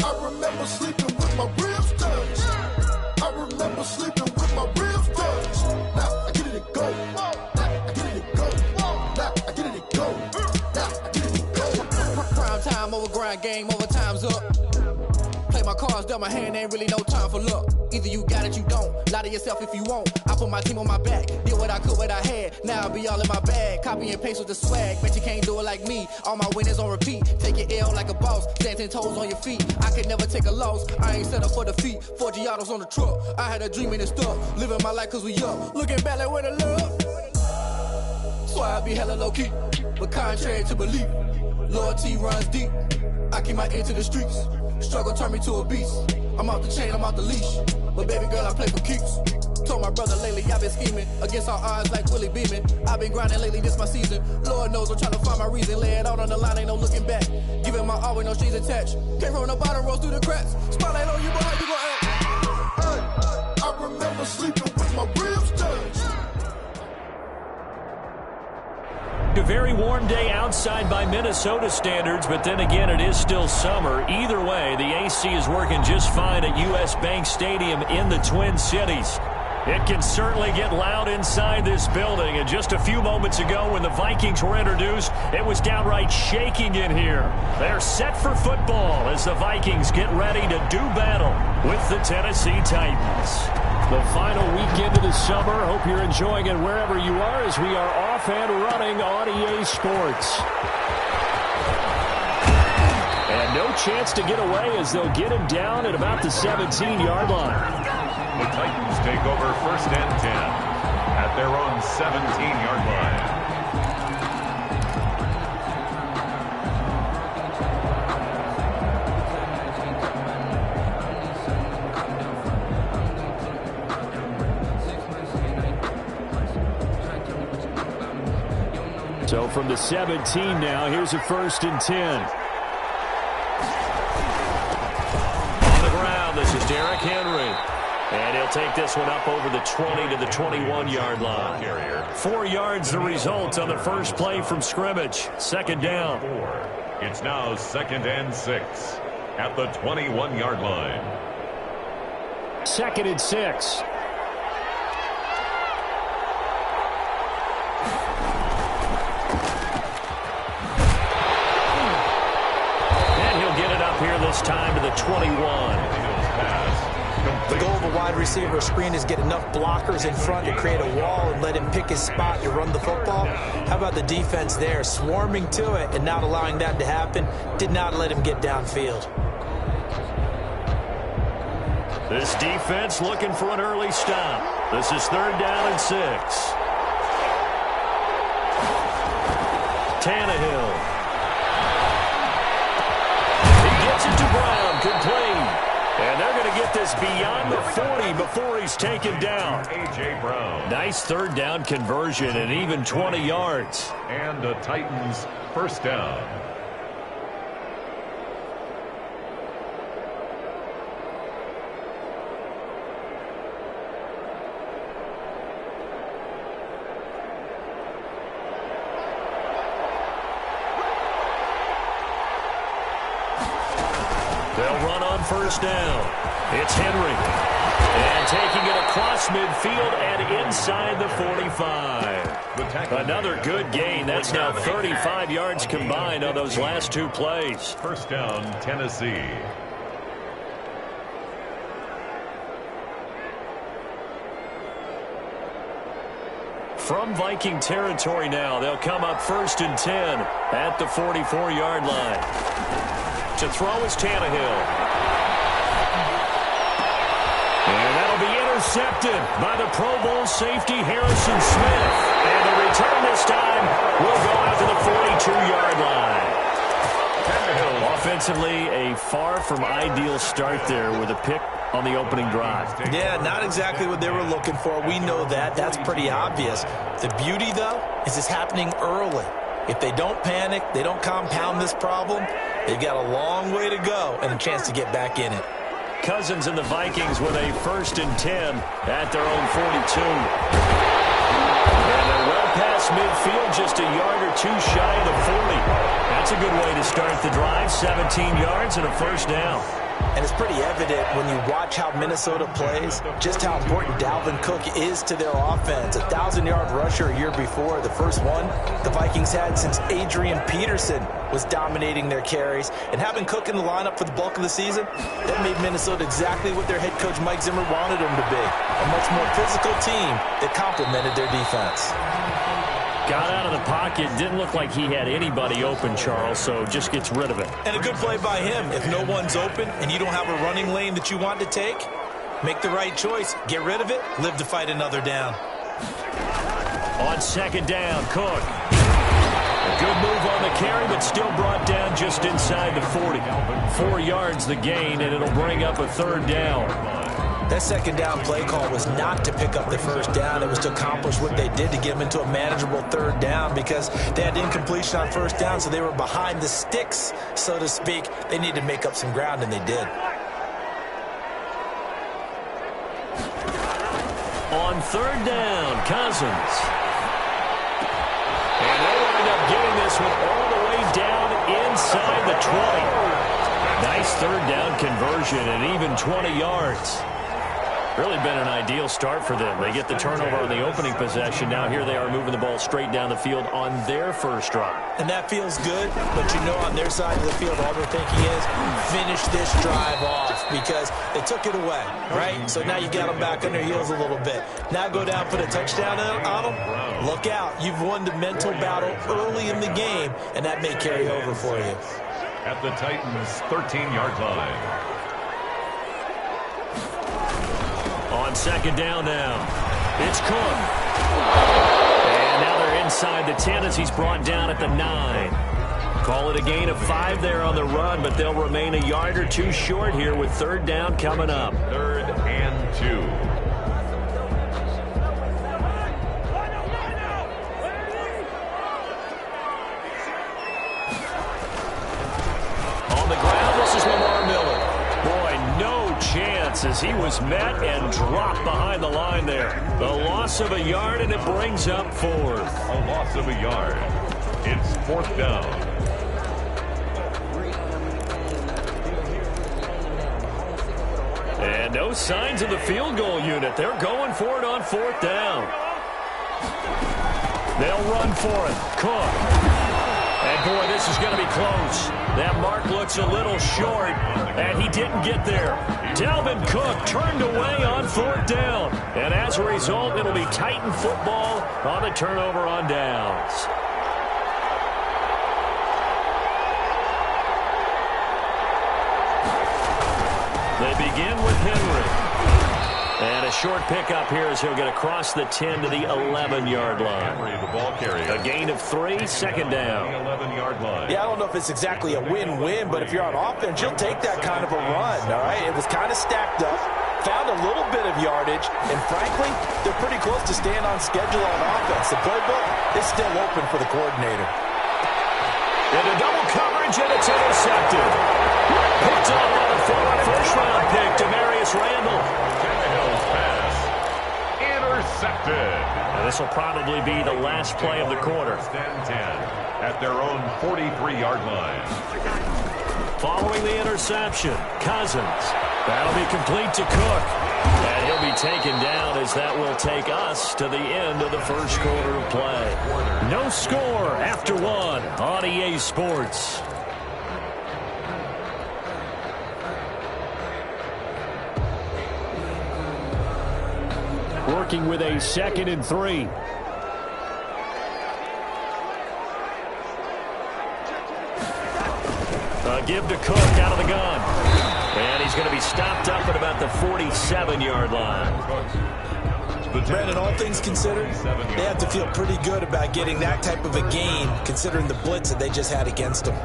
I remember sleeping with my ribs touched. I remember sleeping with my ribs touched. Now I get it and go. Now I get it and go. Now I get it and go. Now I get it and go. Prime time over grind, game over, time's up. Play my cards, dealt my hand, ain't really no time for luck. Either you got it, you don't. Lie to yourself if you won't. I put my team on my back. Did what I could, what I had. Now I'll be all in my bag. Copy and paste with the swag. Bet you can't do it like me. All my winners on repeat. Take your L like a boss. Stand 10 toes on your feet. I could never take a loss. I ain't set up for defeat. 4 Giottos on the truck. I had a dream and it's stuck. Living my life cause we up. Looking back like where the love. So I be hella low key. But contrary to belief, loyalty runs deep. I keep my ear to the streets. Struggle turned me to a beast. I'm off the chain, I'm off the leash. But baby girl, I play for keeps. Told my brother lately, I've been scheming against all odds like Willie Beeman. I've been grinding lately, this my season. Lord knows I'm trying to find my reason. Lay it out on the line, ain't no looking back. Giving my all with no strings attached. Came from the bottom, rose through the cracks. Spotlight on you, but how you gon' act? Hey, I remember sleeping with my ribs touched. A very warm day outside by Minnesota standards, but then again, it is still summer. Either way, the AC is working just fine at U.S. Bank Stadium in the Twin Cities. It can certainly get loud inside this building, and just a few moments ago when the Vikings were introduced, it was downright shaking in here. They're set for football as the Vikings get ready to do battle with the Tennessee Titans. The final weekend of the summer. Hope you're enjoying it wherever you are as we are off and running on EA Sports. And no chance to get away as they'll get him down at about the 17-yard line. The Titans take over 1st and 10 at their own 17-yard line. So from the 17 now, here's a 1st and 10. On the ground, this is Derrick Henry. And he'll take this one up over the 20 to the 21-yard line. 4 yards the result on the first play from scrimmage. 2nd down. It's now 2nd and 6 at the 21-yard line. 2nd and 6. This time to the 21. The goal of a wide receiver screen is get enough blockers in front to create a wall and let him pick his spot to run the football. How about the defense there, swarming to it and not allowing that to happen? Did not let him get downfield. This defense looking for an early stop. This is 3rd down and 6. Tannehill. To Brown, complete. And they're going to get this beyond the 40 before he's taken down. A.J. Brown. Nice 3rd down conversion and even 20 yards. And the Titans 1st down. They'll run on 1st down. It's Henry. And taking it across midfield and inside the 45. Another good gain. That's now 35 yards combined on those last 2 plays. 1st down, Tennessee. From Viking territory now, they'll come up 1st and 10 at the 44-yard line. To throw is Tannehill. And that'll be intercepted by the Pro Bowl safety Harrison Smith. And the return this time will go out to the 42-yard line. Tannehill. Offensively, a far from ideal start there with a pick on the opening drive. Yeah, not exactly what they were looking for. We know that. That's pretty obvious. The beauty, though, is it's happening early. If they don't panic, they don't compound this problem, they've got a long way to go and a chance to get back in it. Cousins and the Vikings with a 1st and 10 at their own 42. And they're well past midfield, just a yard or two shy of the 40. That's a good way to start the drive. 17 yards and a first down. And it's pretty evident when you watch how Minnesota plays, just how important Dalvin Cook is to their offense. 1,000-yard rusher a year before, the first one the Vikings had since Adrian Peterson was dominating their carries. And having Cook in the lineup for the bulk of the season, that made Minnesota exactly what their head coach Mike Zimmer wanted them to be. A much more physical team that complemented their defense. Got out of the pocket. Didn't look like he had anybody open, Charles, so just gets rid of it. And a good play by him. If no one's open and you don't have a running lane that you want to take, make the right choice. Get rid of it. Live to fight another down. On second down, Cook. A good move on the carry, but still brought down just inside the 40. 4 yards the gain, and it'll bring up a third down. That second down play call was not to pick up the first down. It was to accomplish what they did to get them into a manageable third down because they had incompletion on first down, so they were behind the sticks, so to speak. They needed to make up some ground, and they did. On third down, Cousins. And they wind up getting this one all the way down inside the 20. Nice third down conversion and even 20 yards. Really been an ideal start for them. They get the turnover on the opening possession. Now here they are moving the ball straight down the field on their first drive. And that feels good, but you know on their side of the field all they're thinking is finish this drive off because they took it away, right? So now you got them back on their heels a little bit. Now go down, put a touchdown on them. Look out. You've won the mental battle early in the game, and that may carry over for you. At the Titans' 13-yard line. On second down now, it's Cook. And now they're inside the 10 as he's brought down at the 9. Call it a gain of 5 there on the run, but they'll remain a yard or two short here with third down coming up. 3rd and 2. On the ground, this is Lamar Miller. Boy, no chance as he was met and dropped behind the line there. The loss of a yard, and it brings up 4th. A loss of a yard. It's 4th down. And no signs of the field goal unit. They're going for it on 4th down. They'll run for it. Cook. And, boy, this is going to be close. That mark looks a little short, and he didn't get there. Dalvin Cook turned away on 4th down. And as a result, it'll be Titan football on the turnover on downs. They begin with Henry. And a short pickup here as he'll get across the 10 to the 11-yard line. Henry, the ball carrier. A gain of 3, second down. 11-yard line. Yeah, I don't know if it's exactly a win-win, but if you're on offense, you'll take that kind of a run, all right? It was kind of stacked up, found a little bit of yardage, and frankly, they're pretty close to staying on schedule on offense. The playbook is still open for the coordinator. Into double coverage, and it's intercepted. Picked off on the forward first-round pick, Demarius Randall. Tannehill's pass. Intercepted. And this will probably be the last play of the quarter. 1st and 10 at their own 43-yard line. Following the interception, Cousins. That'll be complete to Cook. And he'll be taken down as that will take us to the end of the first quarter of play. No score after 1 on EA Sports. Working with a 2nd and 3. Give to Cook out of the gun. And he's going to be stopped up at about the 47-yard line. Brandon, all things considered, they have to feel pretty good about getting that type of a gain, considering the blitz that they just had against them.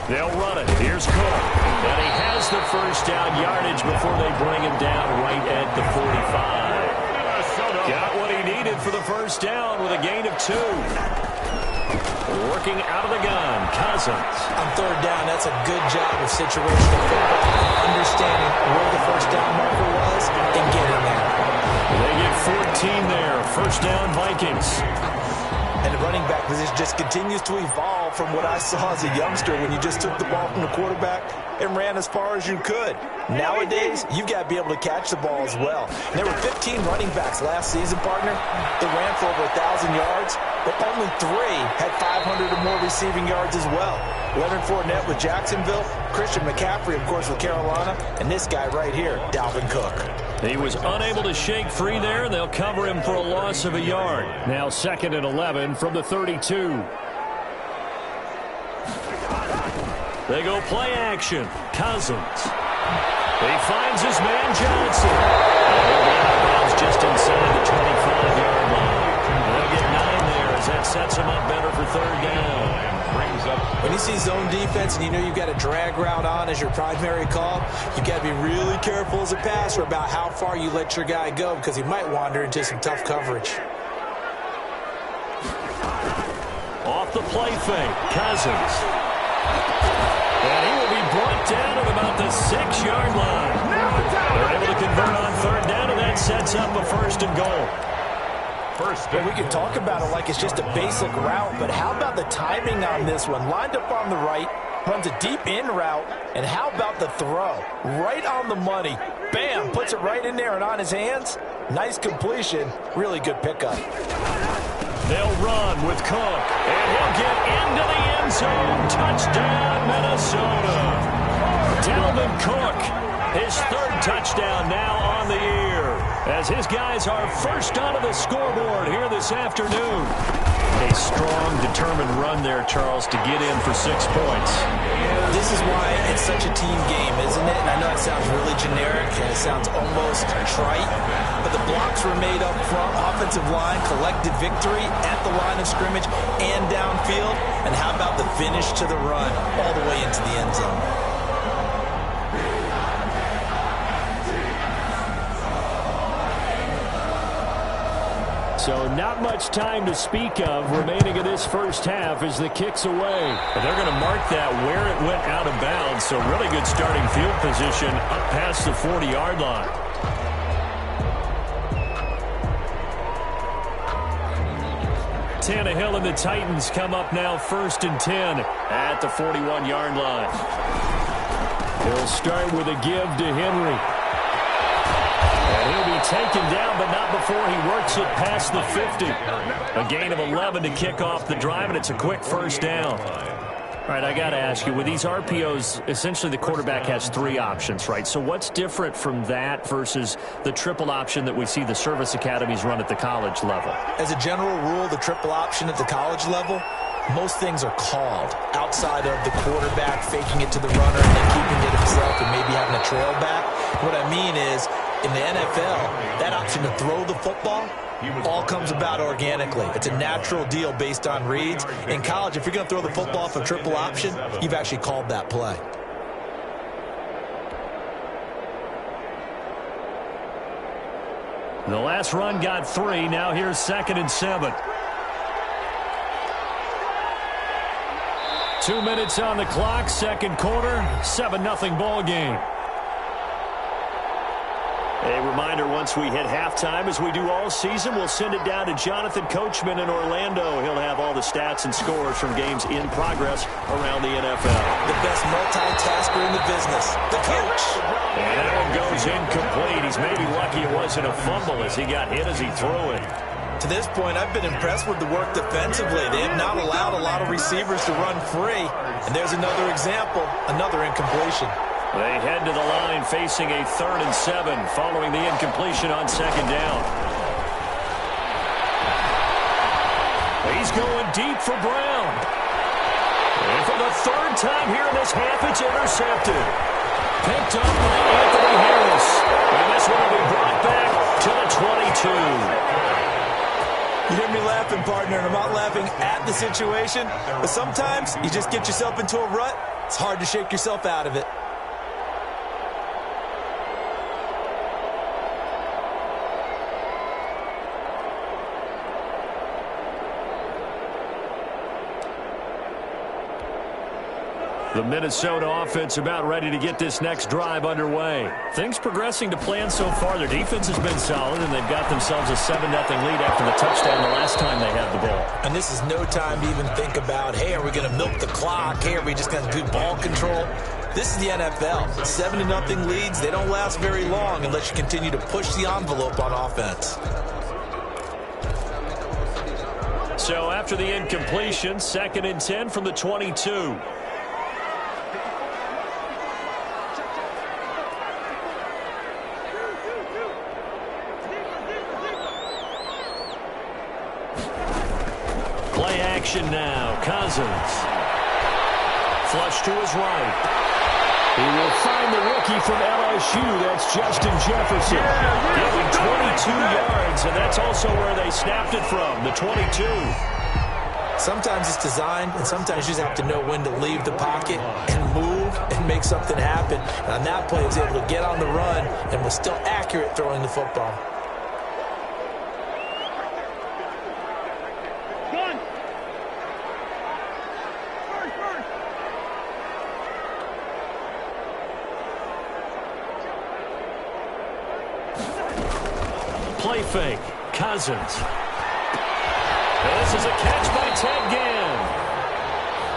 They'll run it. Here's Cook. And he has the first down yardage before they bring him down right at the 45. Got what he needed for the first down with a gain of 2. Working out of the gun, Cousins. On third down, that's a good job of situational football, understanding where the first down marker was and getting there. They get 14 there. First down, Vikings. And the running back position just continues to evolve from what I saw as a youngster when you just took the ball from the quarterback and ran as far as you could. Nowadays, you've got to be able to catch the ball as well. And there were 15 running backs last season, partner, that ran for over 1,000 yards, but only 3 had 500 or more receiving yards as well. Leonard Fournette with Jacksonville, Christian McCaffrey, of course, with Carolina, and this guy right here, Dalvin Cook. He was unable to shake free there. They'll cover him for a loss of a yard. Now 2nd and 11 from the 32. They go play action. Cousins. He finds his man Johnson. He'll be out of bounds just inside the 25-yard line. They'll get 9 there as that sets him up better for third down. When you see zone defense and you know you've got a drag route on as your primary call, you've got to be really careful as a passer about how far you let your guy go because he might wander into some tough coverage. Off the play fake, Cousins. And he will be brought down at about the 6-yard line. They're able to convert on third down, and that sets up a first and goal. Well, we can talk about it like it's just a basic route, but how about the timing on this one? Lined up on the right, runs a deep in route, and how about the throw? Right on the money. Bam, puts it right in there and on his hands. Nice completion. Really good pickup. They'll run with Cook, and he'll get into the end zone. Touchdown, Minnesota. Dalvin Cook, his 3rd touchdown now on the year, as his guys are first onto the scoreboard here this afternoon. A strong, determined run there, Charles, to get in for 6 points. This is why it's such a team game, isn't it? And I know it sounds really generic and it sounds almost trite, but the blocks were made up front, offensive line, collected victory at the line of scrimmage and downfield. And how about the finish to the run all the way into the end zone? So not much time to speak of remaining in this first half as the kick's away. And they're going to mark that where it went out of bounds. So really good starting field position up past the 40-yard line. Tannehill and the Titans come up now 1st and 10 at the 41-yard line. He'll start with a give to Henry. And he'll be taken down, but not before he works it past the 50. A gain of 11 to kick off the drive, and it's a quick first down. All right, I got to ask you, with these RPOs, essentially the quarterback has 3 options, right? So what's different from that versus the triple option that we see the service academies run at the college level? As a general rule, the triple option at the college level, most things are called outside of the quarterback faking it to the runner and then keeping it himself and maybe having a trail back. What I mean is, in the NFL, that option to throw the football all comes about organically. It's a natural deal based on reads. In college, if you're going to throw the football for triple option, you've actually called that play. The last run got 3. Now here's 2nd and 7. 2 minutes on the clock, 2nd quarter, 7-0 ball game. A reminder, once we hit halftime, as we do all season, we'll send it down to Jonathan Coachman in Orlando. He'll have all the stats and scores from games in progress around the NFL. The best multitasker in the business, the coach. And that one goes incomplete. He's maybe lucky it wasn't a fumble as he got hit as he threw it. To this point, I've been impressed with the work defensively. They have not allowed a lot of receivers to run free. And there's another example, another incompletion. They head to the line facing a 3rd and 7 following the incompletion on 2nd down. He's going deep for Brown. And for the 3rd time here in this half, it's intercepted. Picked up by Anthony Harris. And this one will be brought back to the 22. You hear me laughing, partner, and I'm not laughing at the situation. But sometimes you just get yourself into a rut. It's hard to shake yourself out of it. The Minnesota offense about ready to get this next drive underway. Things progressing to plan so far. Their defense has been solid, and they've got themselves a 7-0 lead after the touchdown the last time they had the ball. And this is no time to even think about, hey, are we going to milk the clock? Hey, are we just going to do ball control? This is the NFL. 7-0 leads, they don't last very long unless you continue to push the envelope on offense. So after the incompletion, 2nd and 10 from the 22. Play action now. Cousins. Flush to his right. He will find the rookie from LSU. That's Justin Jefferson. Getting 22 yards, and that's also where they snapped it from, the 22. Sometimes it's designed, and sometimes you just have to know when to leave the pocket and move and make something happen. And on that play, he was able to get on the run and was still accurate throwing the football. Play fake. Cousins. This is a catch by Ted Ginn.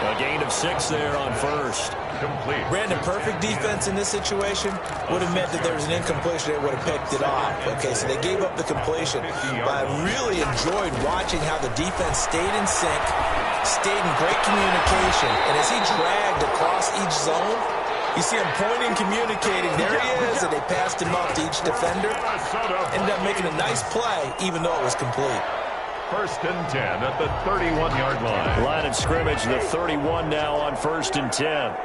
A gain of 6 there on first. Complete. Brandon, perfect defense in this situation would have meant that there was an incompletion. They would have picked it off. Okay, so they gave up the completion. But I really enjoyed watching how the defense stayed in sync, stayed in great communication. And as he dragged across each zone, you see him pointing, communicating. There he is, and they passed him up to each defender. Ended up making a nice play, even though it was complete. 1st and 10 at the 31-yard line. Line of scrimmage, the 31 now on 1st and 10.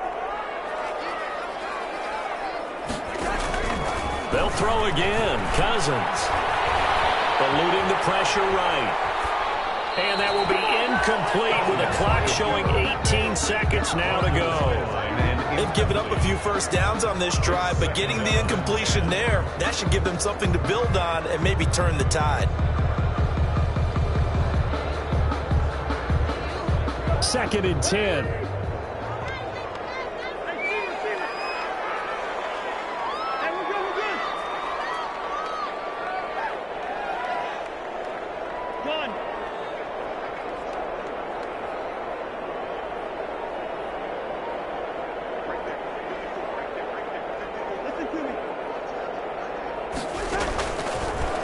They'll throw again. Cousins. Eluding the pressure right. And that will be incomplete with a clock showing 18 seconds now to go. They've given up a few first downs on this drive, but getting the incompletion there, that should give them something to build on and maybe turn the tide. 2nd and 10.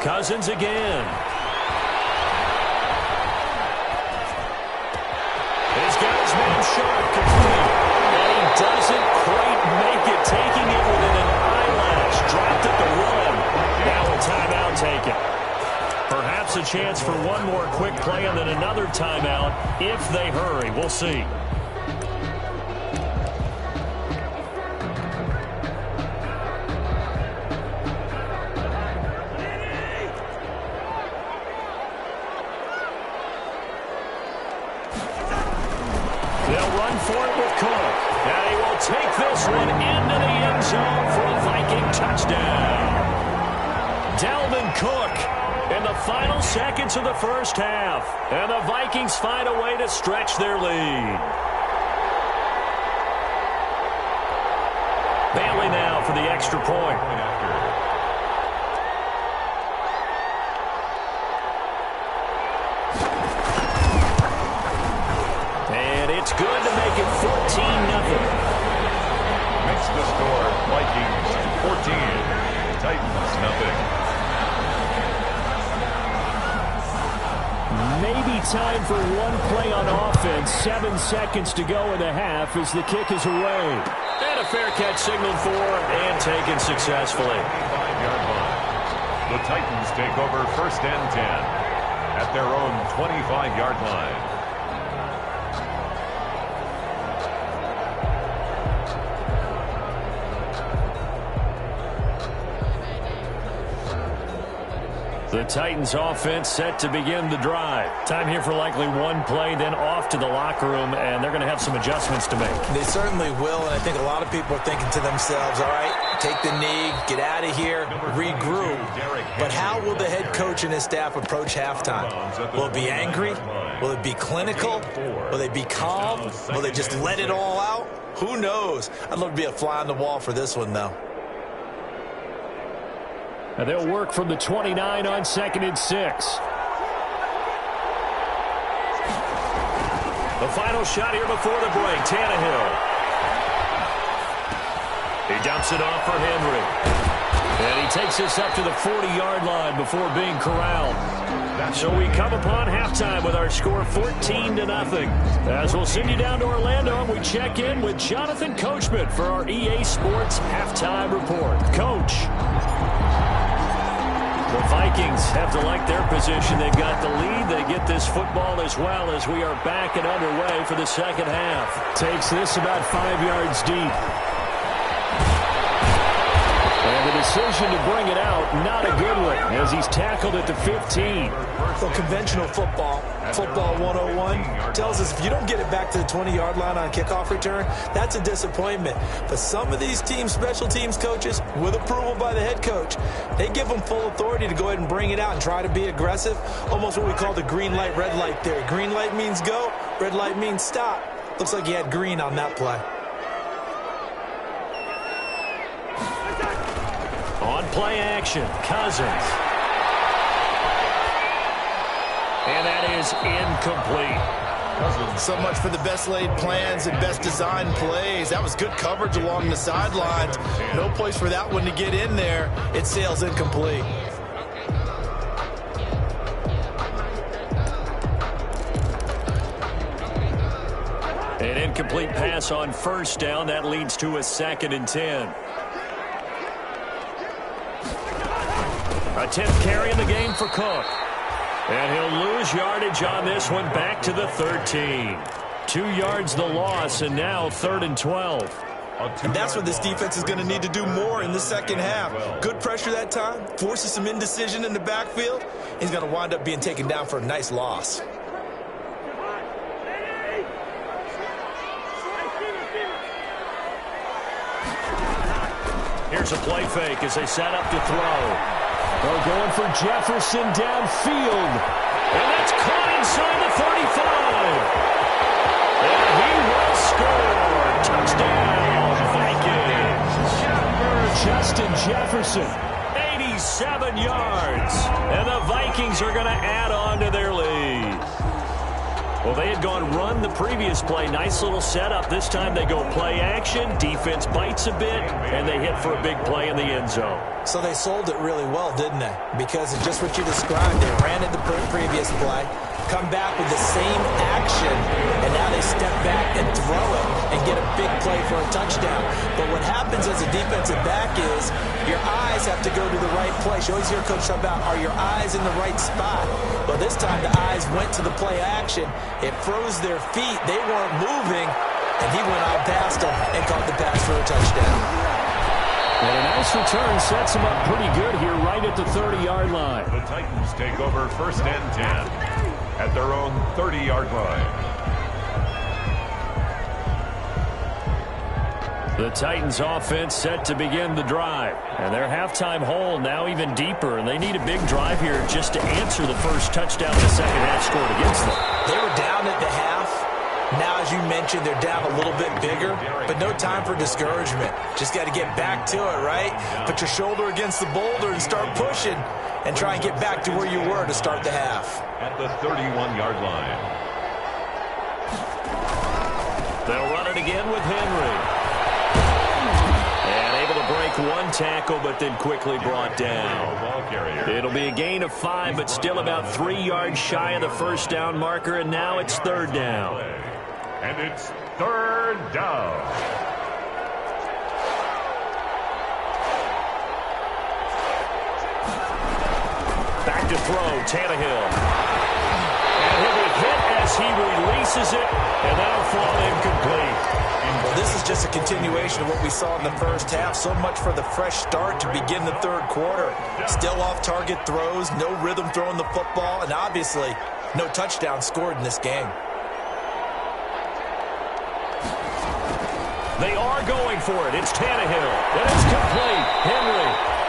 Cousins again. He's got his man Sharp complete. And he doesn't quite make it, taking it within an eyelash. Dropped at the run. Now a timeout taken. Perhaps a chance for one more quick play and then another timeout if they hurry. We'll see. Take this one into the end zone for a Viking touchdown. Dalvin Cook in the final seconds of the first half. And the Vikings find a way to stretch their lead. Bailey now for the extra point. And it's good to make it 14-0. Makes the score Vikings 14, Titans nothing. Maybe time for one play on offense. 7 seconds to go in the half as the kick is away. And a fair catch signaled for and taken successfully. 25-yard line. The Titans take over 1st and 10 at their own 25-yard line. The Titans offense set to begin the drive. Time here for likely one play, then off to the locker room, and they're going to have some adjustments to make. They certainly will, and I think a lot of people are thinking to themselves, all right, take the knee, get out of here, regroup. But how will the head coach and his staff approach halftime? Will it be angry? Will it be clinical? Will they be calm? Will they just let it all out? Who knows? I'd love to be a fly on the wall for this one, though. And they'll work from the 29 on 2nd and 6. The final shot here before the break, Tannehill. He dumps it off for Henry. And he takes us up to the 40-yard line before being corralled. So we come upon halftime with our score 14-0. As we'll send you down to Orlando, and we check in with Jonathan Coachman for our EA Sports Halftime Report. Coach. The Vikings have to like their position. They've got the lead. They get this football as well as we are back and underway for the second half. Takes this about 5 yards deep. And the decision to bring it out, not a good one, as he's tackled at the 15. Well, conventional football 101, tells us if you don't get it back to the 20-yard line on kickoff return, that's a disappointment. But some of these teams, special teams coaches, with approval by the head coach, they give them full authority to go ahead and bring it out and try to be aggressive, almost what we call the green light, red light theory. Green light means go, red light means stop. Looks like he had green on that play. On play action, Cousins. And that is incomplete. So much for the best laid plans and best designed plays. That was good coverage along the sidelines. No place for that one to get in there. It sails incomplete. An incomplete pass on first down. That leads to a 2nd and 10. A 10th carry in the game for Cook. And he'll lose yardage on this one, back to the 13. 2 yards the loss, and now 3rd and 12. And that's what this defense is going to need to do more in the second half. Good pressure that time, forces some indecision in the backfield. He's going to wind up being taken down for a nice loss. Here's a play fake as they set up to throw. They're going for Jefferson downfield. And that's caught inside the 35. And he will score. Touchdown, Vikings. Justin Jefferson, 87 yards. And the Vikings are going to add on to their lead. Well, they had gone run the previous play. Nice little setup. This time they go play action. Defense bites a bit, and they hit for a big play in the end zone. So they sold it really well, didn't they? Because of just what you described. They ran it the previous play, come back with the same action, and now they step back and throw it and get a big play for a touchdown. But what happens as a defensive back is your eyes have to go to the right place. You always hear Coach talk about, are your eyes in the right spot? Well, this time the eyes went to the play action. It froze their feet. They weren't moving, and he went out past them and caught the pass for a touchdown. And a nice return sets him up pretty good here right at the 30-yard line. The Titans take over 1st and 10 at their own 30-yard line. The Titans offense set to begin the drive. And their halftime hole now even deeper. And they need a big drive here just to answer the first touchdown the second half scored against them. They were down at the half. Now, as you mentioned, they're down a little bit bigger, but no time for discouragement. Just got to get back to it, right? Put your shoulder against the boulder and start pushing and try and get back to where you were to start the half. At the 31-yard line. They'll run it again with Henry. And able to break one tackle, but then quickly brought down. It'll be a gain of 5, but still about 3 yards shy of the first down marker, and now it's 3rd down. And it's 3rd down. Back to throw, Tannehill. And he'll be hit as he releases it, and that'll fall incomplete. Well, this is just a continuation of what we saw in the first half. So much for the fresh start to begin the 3rd quarter. Still off-target throws, no rhythm throwing the football, and obviously no touchdown scored in this game. They are going for it. It's Tannehill. It is complete. Henry.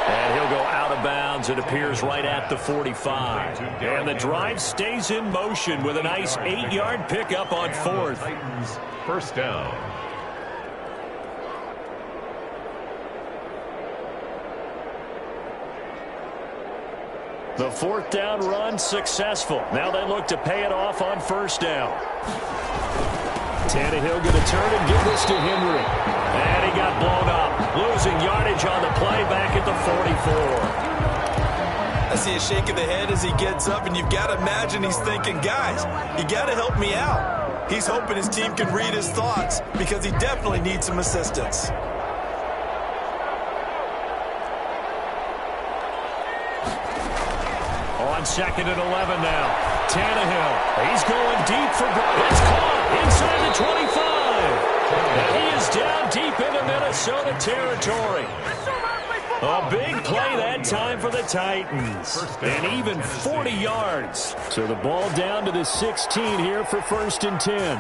And he'll go out of bounds. It appears right at the 45. And the drive stays in motion with a nice 8-yard pickup on fourth. Titans first down. The fourth down run successful. Now they look to pay it off on first down. Tannehill going to turn and give this to Henry. And he got blown up. Losing yardage on the play back at the 44. I see a shake of the head as he gets up, and you've got to imagine he's thinking, guys, you got to help me out. He's hoping his team can read his thoughts because he definitely needs some assistance. On second and 11 now. Tannehill. He's going deep for goal. It's caught inside the 25. And he is down deep into Minnesota territory. A big play that time for the Titans. And even 40 yards. So the ball down to the 16 here for first and 10.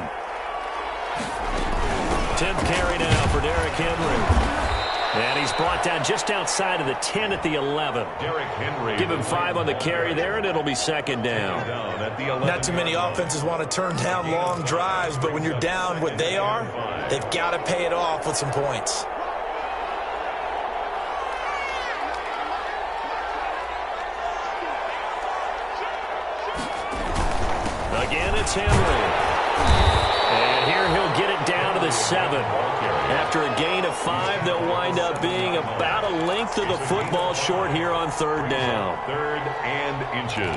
10th carry now for Derrick Henry. And he's brought down just outside of the 10 at the 11. Derrick Henry. Give him 5 on the carry there, and it'll be second down. Not too many offenses want to turn down long drives, but when you're down what they are, they've got to pay it off with some points. Again, it's Henry. And here he'll get it down to the 7. After a gain of 5, they'll wind up being about a length of the football short here on third down. 3rd and inches.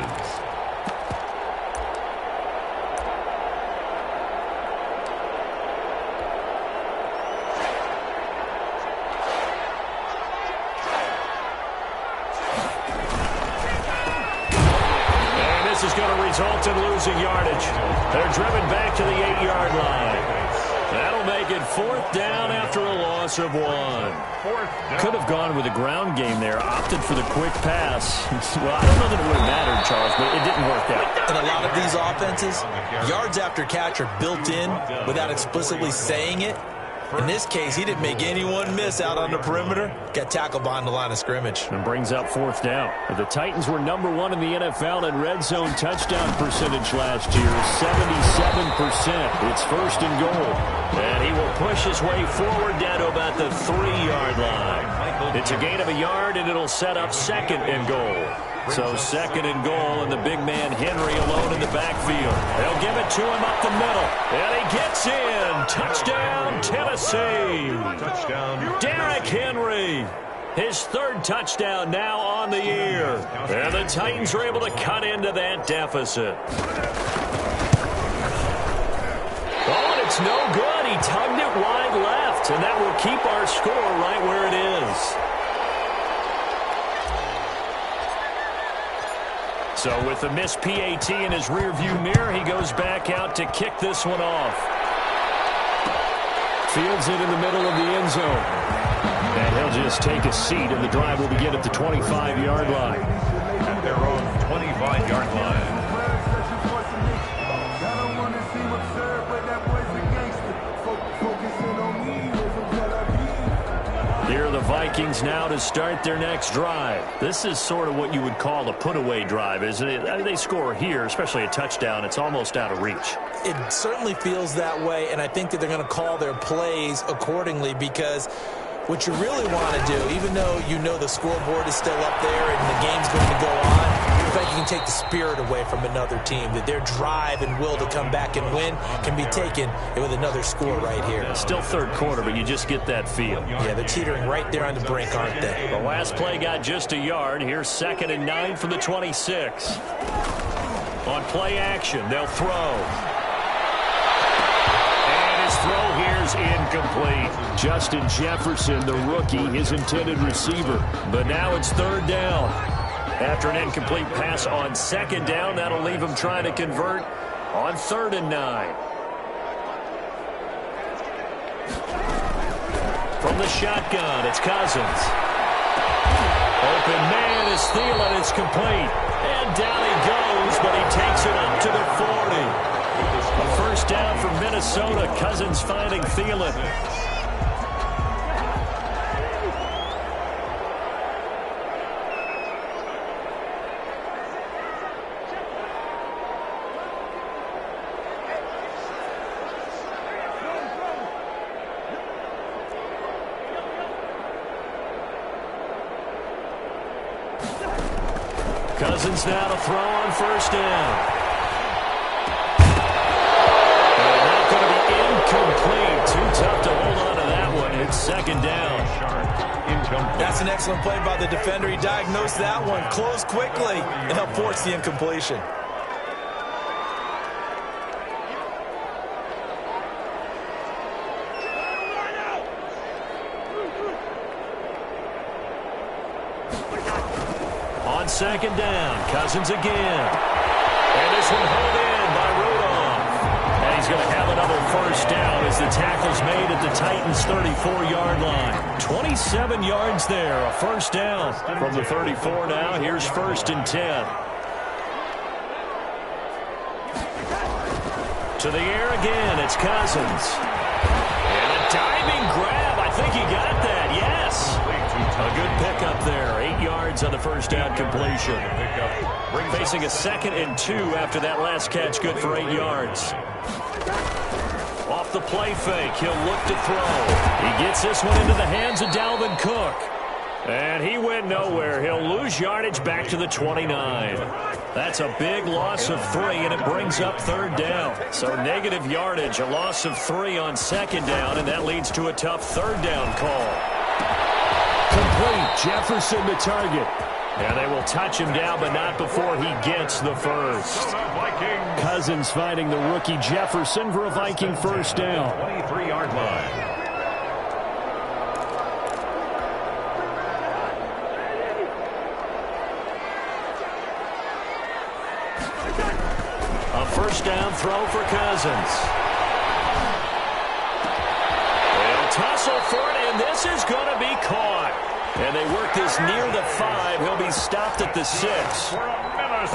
And this is going to result in losing yardage. They're driven back to the 8-yard line. That'll make it 4th down after a loss of 1. Could have gone with a ground game there. Opted for the quick pass. Well, I don't know that it would have mattered, Charles, but it didn't work out. In a lot of these offenses, yards after catch are built in without explicitly saying it. In this case, he didn't make anyone miss out on the perimeter. Got tackled behind the line of scrimmage. And brings up 4th down. The Titans were number 1 in the NFL in red zone touchdown percentage last year, 77%. It's first and goal. And he will push his way forward down to about the 3-yard line. It's a gain of a yard, and it'll set up second and goal. So second and goal, and the big man Henry alone in the backfield. They'll give it to him up the middle. And he gets in. Touchdown, Tennessee. Touchdown. Derrick Henry. His 3rd touchdown now on the year. And the Titans are able to cut into that deficit. Oh, and it's no good. He tugged it wide left, and that will keep our score right where it is. So with the missed PAT in his rearview mirror, he goes back out to kick this one off. Fields it in the middle of the end zone. And he'll just take a seat, and the drive will begin at the 25-yard line. At their own 25-yard line. Here are the Vikings now to start their next drive. This is sort of what you would call a put-away drive, isn't it? I mean, they score here, especially a touchdown. It's almost out of reach. It certainly feels that way, and I think that they're going to call their plays accordingly because what you really want to do, even though you know the scoreboard is still up there and the game's going to go on, I feel like you can take the spirit away from another team, that their drive and will to come back and win can be taken with another score right here. It's still third quarter, but you just get that feel. Yeah, they're teetering right there on the brink, aren't they? The last play got just a yard. Here's 2nd and 9 from the 26. On play action, they'll throw. Throw here's incomplete. Justin Jefferson, the rookie, his intended receiver. But now it's 3rd down. After an incomplete pass on 2nd down, that'll leave him trying to convert on 3rd and 9. From the shotgun, it's Cousins. Open man is Thielen. It's complete. And down he goes, but he takes it up to the 40. A first down for Minnesota. Cousins finding Thielen. Cousins now to throw on first down. And that's going to be incomplete. Too tough to hold on to that one. It's second down. That's an excellent play by the defender. He diagnosed that one, closed quickly, and helped force the incompletion. On second down, Cousins again. And this one held in by Rudolph. And he's going to have another first down as the tackle's made at the Titans' 34-yard line. 27 yards there, a first down from the 34 now. Here's 1st and 10. To the air again, it's Cousins. And a diving grab. I think he got that, yes. A good pickup there. 8 yards on the first down completion. Facing a 2nd and 2 after that last catch. Good for 8 yards. Off the play fake, he'll look to throw. He gets this one into the hands of Dalvin Cook. And he went nowhere. He'll lose yardage back to the 29. That's a big loss of 3, and it brings up 3rd down. So negative yardage, a loss of 3 on 2nd down, and that leads to a tough 3rd down call. Complete, Jefferson to target. And they will touch him down, but not before he gets the first. Cousins finding the rookie Jefferson for a Viking first down. 23-yard line. A first down throw for Cousins. They'll tussle for it, and this is going to be caught. And they work this near the 5. He'll be stopped at the 6.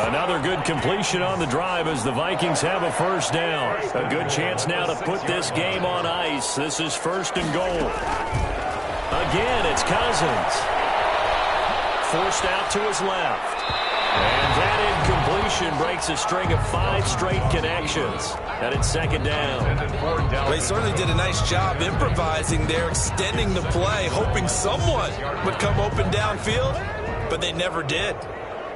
Another good completion on the drive as the Vikings have a first down. A good chance now to put this game on ice. This is 1st and goal. Again, it's Cousins. Forced out to his left. And that incompletion breaks a string of 5 straight connections. And it's 2nd down. Well, he certainly did a nice job improvising there, extending the play, hoping someone would come open downfield, but they never did.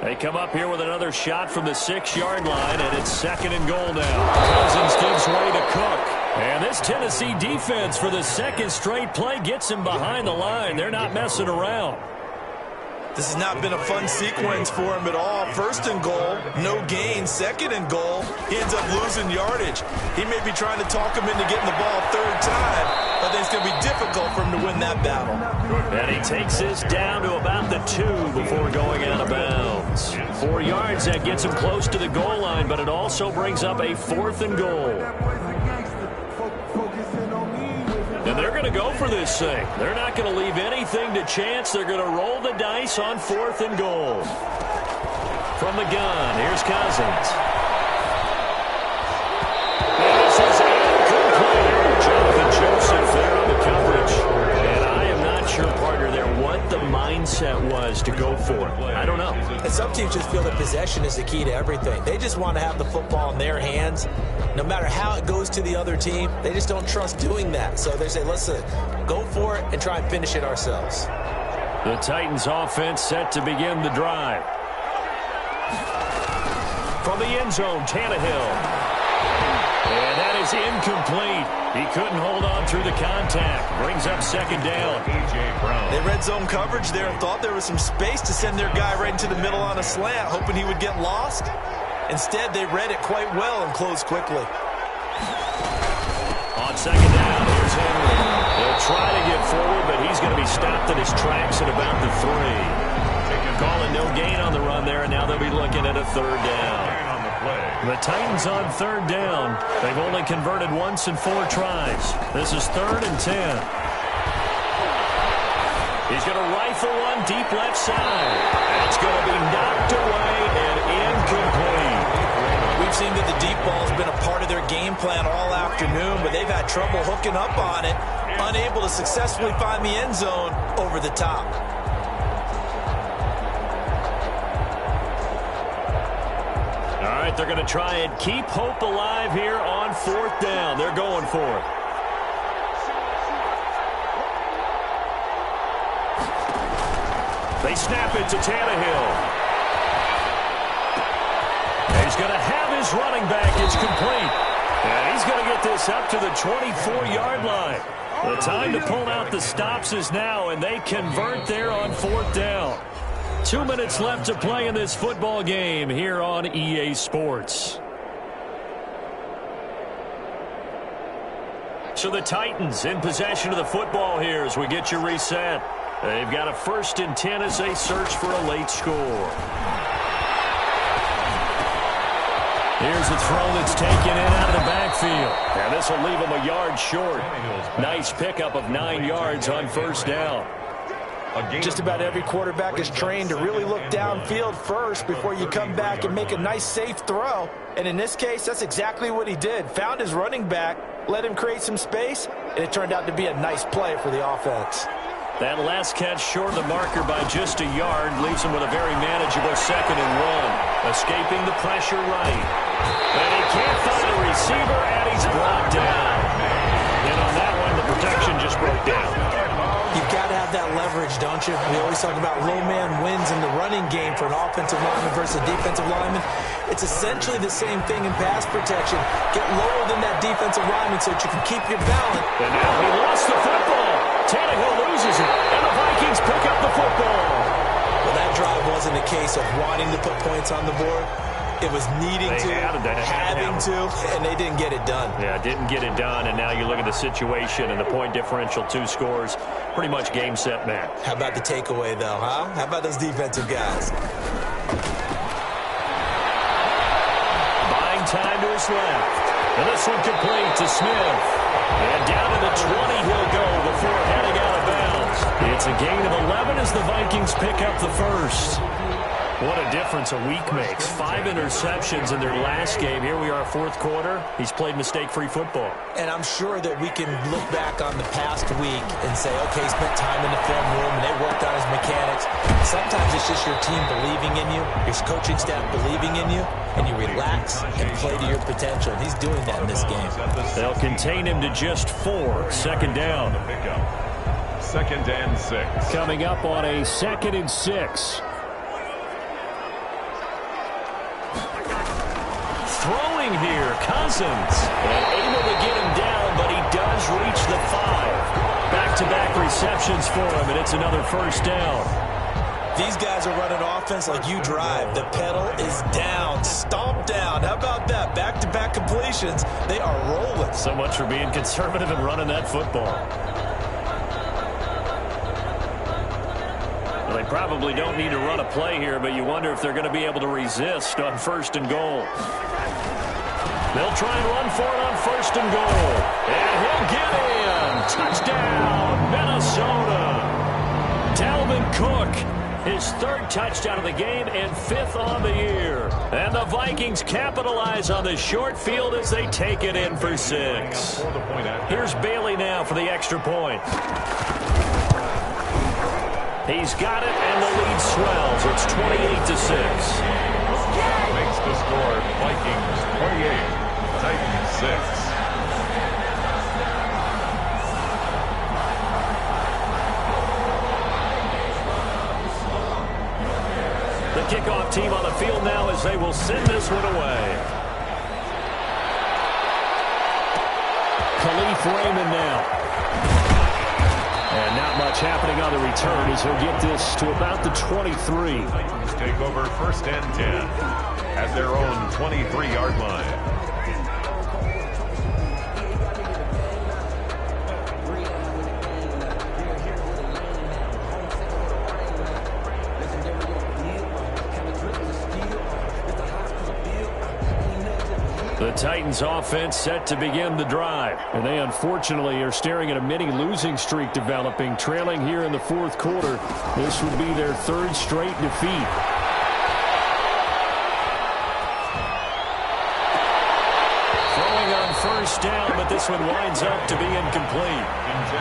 They come up here with another shot from the 6-yard line, and it's 2nd and goal now. Cousins gives way to Cook. And this Tennessee defense for the 2nd straight play gets him behind the line. They're not messing around. This has not been a fun sequence for him at all. 1st and goal, no gain. 2nd and goal, he ends up losing yardage. He may be trying to talk him into getting the ball 3rd time, but then it's going to be difficult for him to win that battle. And he takes this down to about the 2 before going out of bounds. 4 yards, that gets him close to the goal line, but it also brings up a 4th and goal. And they're going to go for this thing. They're not going to leave anything to chance. They're going to roll the dice on 4th and goal. From the gun, here's Cousins. This is incomplete. Jonathan Joseph there on the coverage. And I am not sure, partner, there what the mindset was to go for it. I don't know. And some teams just feel that possession is the key to everything. They just want to have the football in their hands. No matter how it goes to the other team, they just don't trust doing that. So they say, listen, go for it and try and finish it ourselves. The Titans offense set to begin the drive. From the end zone, Tannehill. And that is incomplete. He couldn't hold on through the contact. Brings up 2nd down. They red zone coverage there and thought there was some space to send their guy right into the middle on a slant, hoping he would get lost. Instead, they read it quite well and closed quickly. On 2nd down, here's Henry. He'll try to get forward, but he's going to be stopped at his tracks at about the 3. Calling no gain on the run there, and now they'll be looking at a 3rd down. The Titans on 3rd down. They've only converted once in 4 tries. This is 3rd and 10. He's going to rifle one deep left side. It's going to be knocked away and incomplete. We've seen that the deep ball has been a part of their game plan all afternoon, but they've had trouble hooking up on it, unable to successfully find the end zone over the top. All right, they're going to try and keep hope alive here on 4th down. They're going for it. They snap it to Tannehill. going to have his running back. It's complete. And he's going to get this up to the 24-yard line. The time to pull out the stops is now, and they convert there on 4th down. 2 minutes left to play in this football game here on EA Sports. So the Titans in possession of the football here as we get you reset. They've got a 1st and 10 as they search for a late score. Here's a throw that's taken in out of the backfield. And this will leave him a yard short. Nice pickup of 9 yards on 1st down. Just about every quarterback is trained to really look downfield first before you come back and make a nice, safe throw. And in this case, that's exactly what he did. Found his running back, let him create some space, and it turned out to be a nice play for the offense. That last catch short of the marker by just a yard leaves him with a very manageable 2nd and 1. Escaping the pressure right. And he can't find a receiver, and he's brought down. And on that one, the protection just broke down. You've got to have that leverage, don't you? We always talk about low man wins in the running game for an offensive lineman versus a defensive lineman. It's essentially the same thing in pass protection. Get lower than that defensive lineman so that you can keep your balance. And now he lost the football. Tannehill loses it, and the Vikings pick up the football. Well, that drive wasn't a case of wanting to put points on the board. It was needing to, having to, and they didn't get it done. Yeah, didn't get it done, and now you look at the situation and the point differential, 2 scores, pretty much game, set, match. How about the takeaway, though, huh? How about those defensive guys? Buying time to his left. And this one complete to Smith. And down to the 20 he'll go before heading out of bounds. It's a gain of 11 as the Vikings pick up the 1st. What a difference a week makes. 5 interceptions in their last game. Here we are, 4th quarter. He's played mistake-free football. And I'm sure that we can look back on the past week and say, okay, he spent time in the film room and they worked on his mechanics. Sometimes it's just your team believing in you, your coaching staff believing in you, and you relax and play to your potential. He's doing that in this game. They'll contain him to just 4. 2nd down. 2nd and 6. Coming up on a 2nd and 6. Throwing here, Cousins. And able to get him down, but he does reach the 5. Back-to-back receptions for him, and it's another 1st down. These guys are running offense like you drive. The pedal is down, stomped down. How about that? Back-to-back completions. They are rolling. So much for being conservative and running that football. Well, they probably don't need to run a play here, but you wonder if they're going to be able to resist on 1st and goal. They'll try and run for it on 1st and goal. And he'll get in. Touchdown, Minnesota. Dalvin Cook, his 3rd touchdown of the game and 5th on the year. And the Vikings capitalize on the short field as they take it in for 6. Here's Bailey now for the extra point. He's got it, and the lead swells. It's 28-6. Makes the score Vikings 28, Titans 6. The kickoff team on the field now as they will send this one away. Khalif Raymond now. And not much happening on the return as he'll get this to about the 23. Titans take over 1st and 10 at their own 23-yard line. The Titans offense set to begin the drive. And they unfortunately are staring at a mini losing streak developing, trailing here in the 4th quarter. This would be their 3rd straight defeat. Throwing on 1st down, but this one winds up to be incomplete.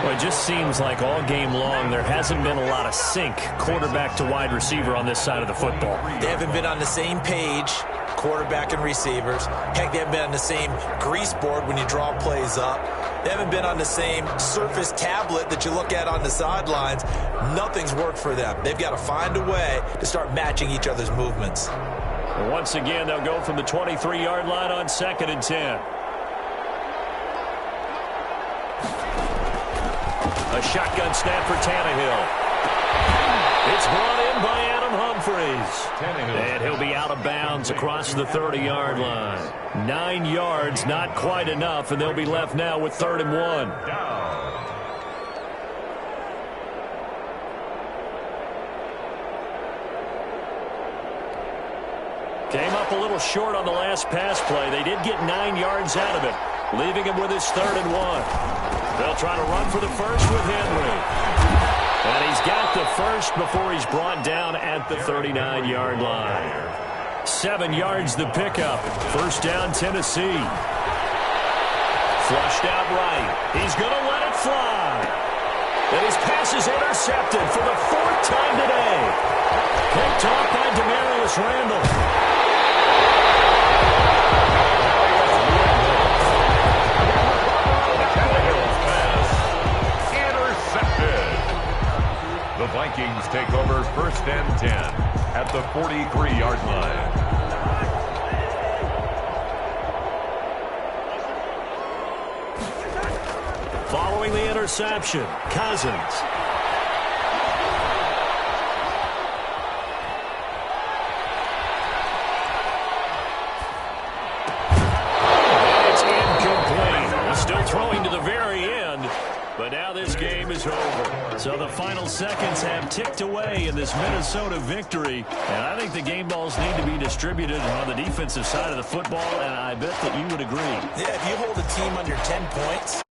Well, it just seems like all game long there hasn't been a lot of sync quarterback to wide receiver on this side of the football. They haven't been on the same page, quarterback and receivers. Heck, they haven't been on the same grease board when you draw plays up. They haven't been on the same surface tablet that you look at on the sidelines. Nothing's worked for them. They've got to find a way to start matching each other's movements. And once again, they'll go from the 23-yard line on 2nd and 10. A shotgun snap for Tannehill. It's brought in by Adam Humphries. And he'll be out of bounds across the 30-yard line. 9 yards, not quite enough, and they'll be left now with 3rd and 1. Came up a little short on the last pass play. They did get 9 yards out of it, leaving him with his 3rd and 1. They'll try to run for the first with Henry. And he's got the first before he's brought down at the 39-yard line. 7 yards the pickup. First down, Tennessee. Flushed out right. He's going to let it fly. And his pass is intercepted for the 4th time today. Picked off by Demarius Randall. The Vikings take over 1st and 10 at the 43-yard line. Following the interception, Cousins. It's incomplete. Still throwing to the very end. But now this game is over. So the final seconds have ticked away in this Minnesota victory. And I think the game balls need to be distributed on the defensive side of the football, and I bet that you would agree. Yeah, if you hold a team under 10 points,